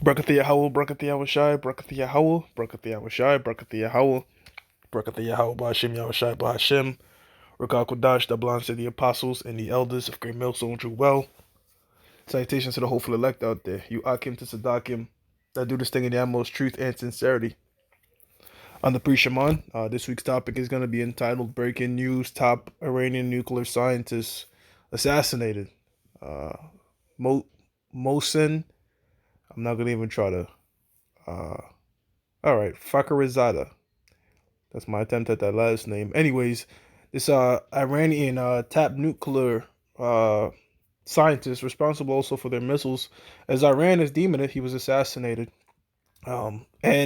Brakathiya Howell, Brakathiya Washai, Brakathiya Howell, Brakathiya Washai, Brakathiya Howell, Brakathiya Howell, Bahashim Yahweh Bahashim, Rakal Kodash, that belongs to the apostles and the elders of Great Millstone True Well. Salutations to the hopeful elect out there. You Akim to Sadakim that do this thing in the utmost truth and sincerity. On the Pre-Shaman, this week's topic is going to be entitled Breaking News Top Iranian Nuclear Scientist Assassinated. Uh, Mo- Mohsen, I'm not going to even try to. All right, Fakhrizadeh. That's my attempt at that last name. Anyways, this Iranian top nuclear uh, scientist responsible also for their missiles, as Iran is deeming it, he was assassinated. And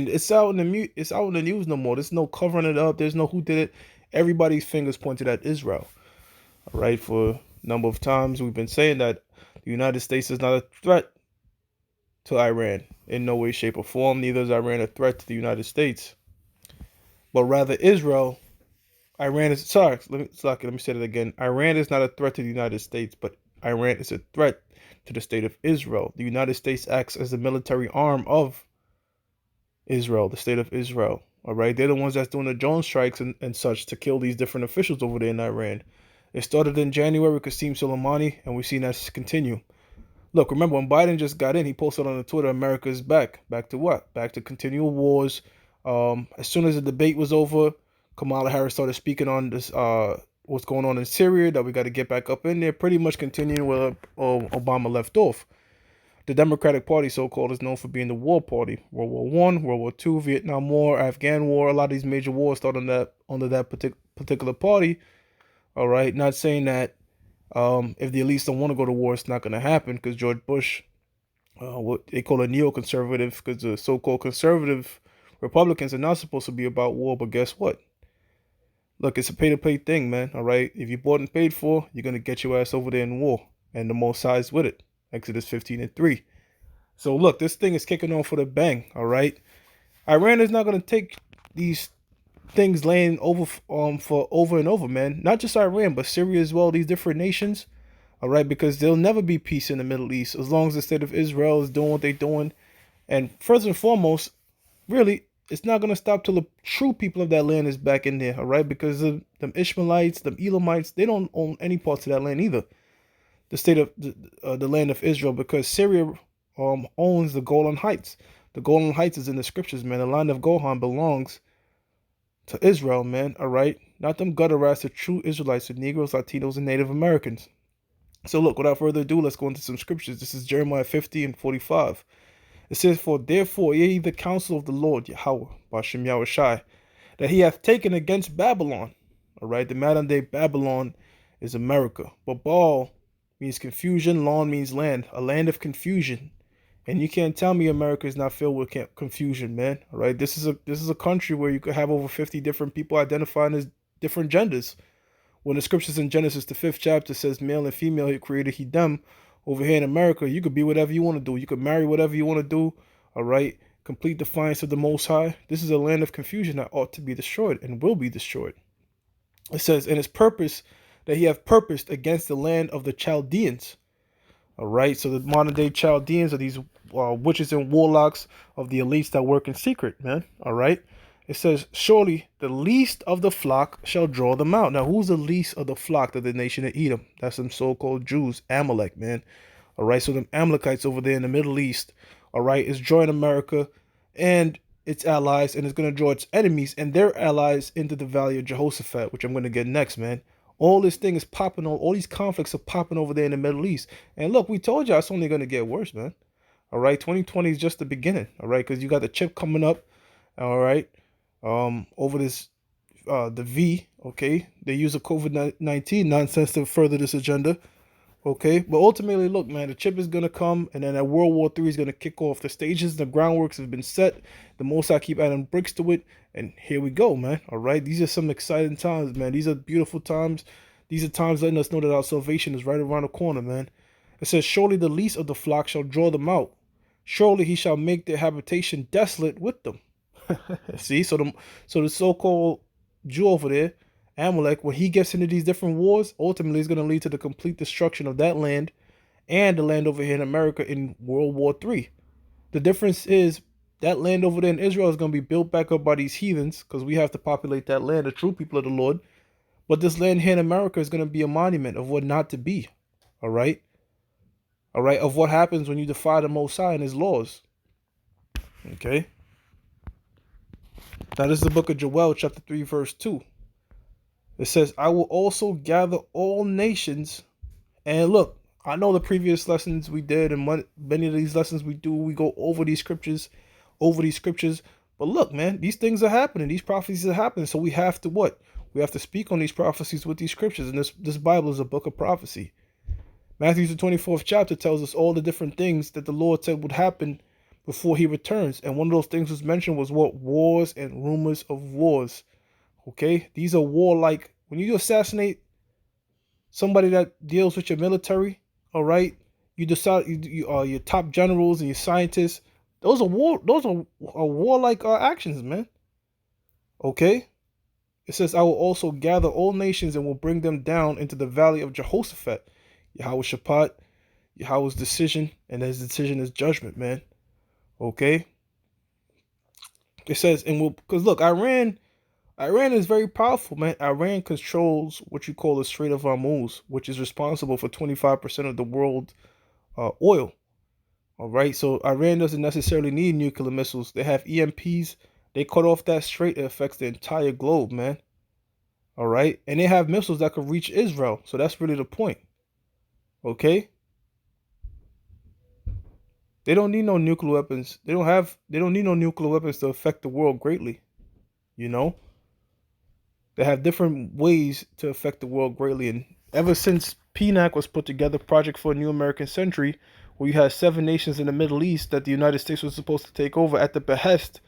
it's out in it's out in the news no more. There's no covering it up. There's no who did it. Everybody's fingers pointed at Israel. All right, for a number of times we've been saying that the United States is not a threat to Iran in no way, shape, or form. Neither is Iran a threat to the United States, but rather Israel. Iran is sorry. Let me say that again. Iran is not a threat to the United States, but Iran is a threat to the state of Israel. The United States acts as the military arm of Israel, the state of Israel. All right, they're the ones that's doing the drone strikes and such to kill these different officials over there in Iran. It started in January with Qasem Soleimani, and we've seen that continue. Look, remember when Biden just got in, he posted on the Twitter, "America is back." Back to what? Back to continual wars. As soon as the debate was over, Kamala Harris started speaking on this, what's going on in Syria, that we got to get back up in there. Pretty much continuing where Obama left off. The Democratic Party, so-called, is known for being the war party. World War One, World War Two, Vietnam War, Afghan War. A lot of these major wars started under that particular party. All right, not saying that if the elites don't want to go to war, it's not going to happen, because George Bush, what they call a neoconservative, because the so-called conservative Republicans are not supposed to be about war. But guess what? Look, it's a pay-to-play thing, man. All right, if you bought and paid for, you're going to get your ass over there in war, and the most sides with it. Exodus 15:3. So look, this thing is kicking off with a bang. All right, Iran is not going to take these things laying over for over and over, man. Not just Iran, but Syria as well. These different nations, all right, because there'll never be peace in the Middle East as long as the state of Israel is doing what they're doing. And first and foremost, really, it's not going to stop till the true people of that land is back in there, all right? Because the Ishmaelites, the Elamites, they don't own any parts of that land either. The state of the land of Israel, because Syria owns the Golan Heights. The Golan Heights is in the scriptures, man. The land of Gohan belongs to Israel, man, all right? Not them gutter rats, the true Israelites, the Negroes, Latinos, and Native Americans. So look, without further ado, let's go into some scriptures. This is Jeremiah 50 and 45. It says, "For therefore, ye the counsel of the Lord, Yahweh, Bashem Yahushai, that he hath taken against Babylon." All right, the modern day Babylon is America. But Baal means confusion, Lon means land, a land of confusion. And you can't tell me America is not filled with confusion, man. All right, this is a country where you could have over 50 different people identifying as different genders. When the scriptures in Genesis, the 5th chapter, says male and female, he created he them. Over here in America, you could be whatever you want to do. You could marry whatever you want to do. All right. Complete defiance of the Most High. This is a land of confusion that ought to be destroyed and will be destroyed. It says, "In his purpose that he hath purposed against the land of the Chaldeans." All right. So the modern day Chaldeans are these witches and warlocks of the elites that work in secret, man. All right. It says, "Surely the least of the flock shall draw them out." Now, who's the least of the flock of the nation of Edom? That's some so-called Jews, Amalek, man. All right, so them Amalekites over there in the Middle East, all right, is drawing America and its allies, and it's going to draw its enemies and their allies into the Valley of Jehoshaphat, which I'm going to get next, man. All this thing is popping, all these conflicts are popping over there in the Middle East. And look, we told you it's only going to get worse, man. All right, 2020 is just the beginning, all right, because you got the chip coming up, all right, over this the V, okay? They use a COVID-19 nonsense to further this agenda, okay? But ultimately, look, man, the chip is gonna come, and then that World War III is gonna kick off. The stages, the groundworks have been set. The most I keep adding bricks to it, and here we go, man. All right, these are some exciting times, man. These are beautiful times. These are times letting us know that our salvation is right around the corner, man. It says, "Surely the least of the flock shall draw them out. Surely he shall make their habitation desolate with them." See, so the so-called Jew over there, Amalek, when he gets into these different wars, ultimately is going to lead to the complete destruction of that land and the land over here in America in World War III. The difference is that land over there in Israel is going to be built back up by these heathens because we have to populate that land, the true people of the Lord. But this land here in America is going to be a monument of what not to be. All right? All right? Of what happens when you defy the Most High and his laws. Okay? Now, this is the book of Joel, chapter 3, verse 2. It says, I will also gather all nations. And look, I know the previous lessons we did, and many of these lessons we do, we go over these scriptures. But look, man, these things are happening. These prophecies are happening. So we have to what? We have to speak on these prophecies with these scriptures. And this Bible is a book of prophecy. Matthew, the 24th chapter, tells us all the different things that the Lord said would happen before he returns. And one of those things was mentioned was what? Wars and rumors of wars. Okay? These are warlike. When you assassinate somebody that deals with your military, all right, you decide your top generals and your scientists. Those are warlike actions, man. Okay? It says, I will also gather all nations and will bring them down into the valley of Jehoshaphat. Yahweh Shaphat, Yahweh's decision, and his decision is judgment, man. Okay? It says, and we'll, because look, Iran is very powerful, man. Iran controls what you call the Strait of Hormuz, which is responsible for 25% of the world oil. All right, so Iran doesn't necessarily need nuclear missiles. They have EMPs. They cut off that strait. It affects the entire globe, man. All right, and they have missiles that could reach Israel. So that's really the point. Okay, they don't need no nuclear weapons. They don't need no nuclear weapons to affect the world greatly. You know. They have different ways to affect the world greatly. And ever since PNAC was put together, Project for a New American Century, where you had 7 nations in the Middle East that the United States was supposed to take over at the behest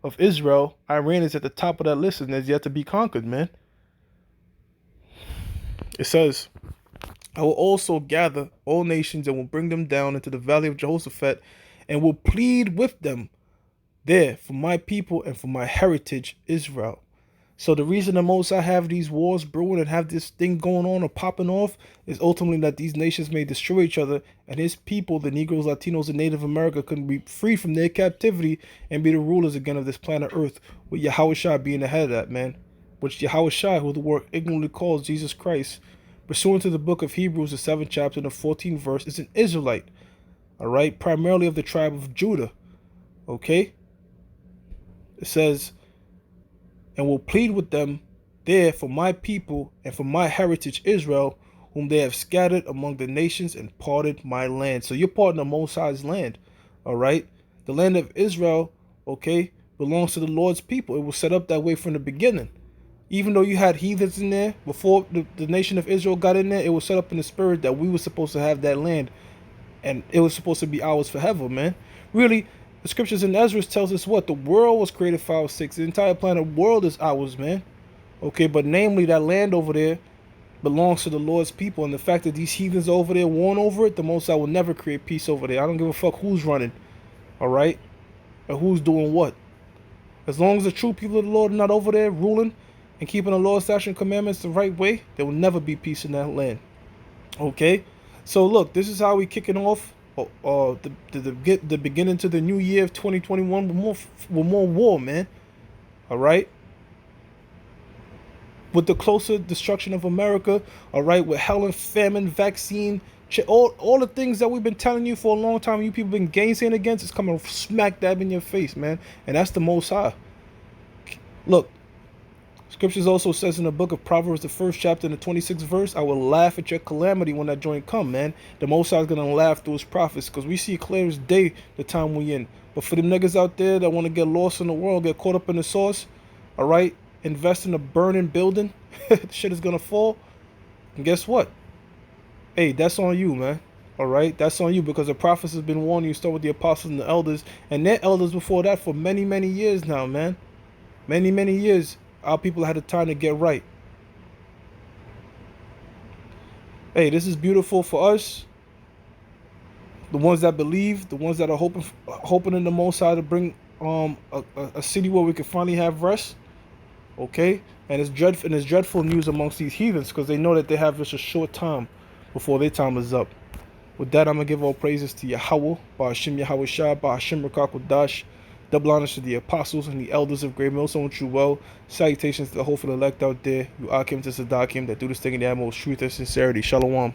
of Israel, Iran is at the top of that list and has yet to be conquered, man. It says, I will also gather all nations and will bring them down into the valley of Jehoshaphat and will plead with them there for my people and for my heritage, Israel. So the reason the most I have these wars brewing and have this thing going on or popping off is ultimately that these nations may destroy each other and his people, the Negroes, Latinos, and Native America, can be free from their captivity and be the rulers again of this planet Earth, with Yahweh Shai being the head of that, man. Which Yahweh Shai, who the world ignorantly calls Jesus Christ, pursuant to the book of Hebrews, the 7th chapter and the 14th verse, is an Israelite, all right, primarily of the tribe of Judah, okay? It says, and will plead with them there for my people and for my heritage Israel, whom they have scattered among the nations and parted my land. So you're parting the Most High's land, all right? The land of Israel, okay, belongs to the Lord's people. It was set up that way from the beginning. Even though you had heathens in there, before the nation of Israel got in there, it was set up in the spirit that we were supposed to have that land. And it was supposed to be ours forever, man. Really, the scriptures in Ezra tells us what? The world was created 506. The entire planet world is ours, man. Okay, but namely that land over there belongs to the Lord's people. And the fact that these heathens over there warn over it, the Most High will never create peace over there. I don't give a fuck who's running, all right? Or who's doing what. As long as the true people of the Lord are not over there ruling and keeping the Lord's statutes and commandments the right way, there will never be peace in that land. Okay? So look, this is how we kicking off the beginning to the new year of 2021 with more war, man. All right, with the closer destruction of America. All right, with hell and famine, vaccine, all the things that we've been telling you for a long time. You people been gainsaying against. It's coming smack dab in your face, man. And that's the Most High. Look. Scriptures also says in the book of Proverbs, the 1st chapter and the 26th verse, I will laugh at your calamity when that joint come, man. The Most High is going to laugh through his prophets because we see clear as day the time we in. But for them niggas out there that want to get lost in the world, get caught up in the sauce, all right, invest in a burning building, shit is going to fall. And guess what? Hey, that's on you, man. All right, that's on you because the prophets have been warning you. Start with the apostles and the elders and their elders before that for many, many years now, man. Many, many years. Our people had the time to get right. Hey, this is beautiful for us. The ones that believe, the ones that are hoping in the Most High to bring a city where we can finally have rest. Okay, and it's dreadful news amongst these heathens because they know that they have just a short time before their time is up. With that, I'm going to give all praises to Yahweh, Ba'ashim Yahweh Shai, Ba'ashim Rakakwadash. Double honors to the apostles and the elders of Great Millstone True Well. Salutations to the hopeful elect out there. You Akim to Sadakim that do this thing in the utmost truth and sincerity. Shalom.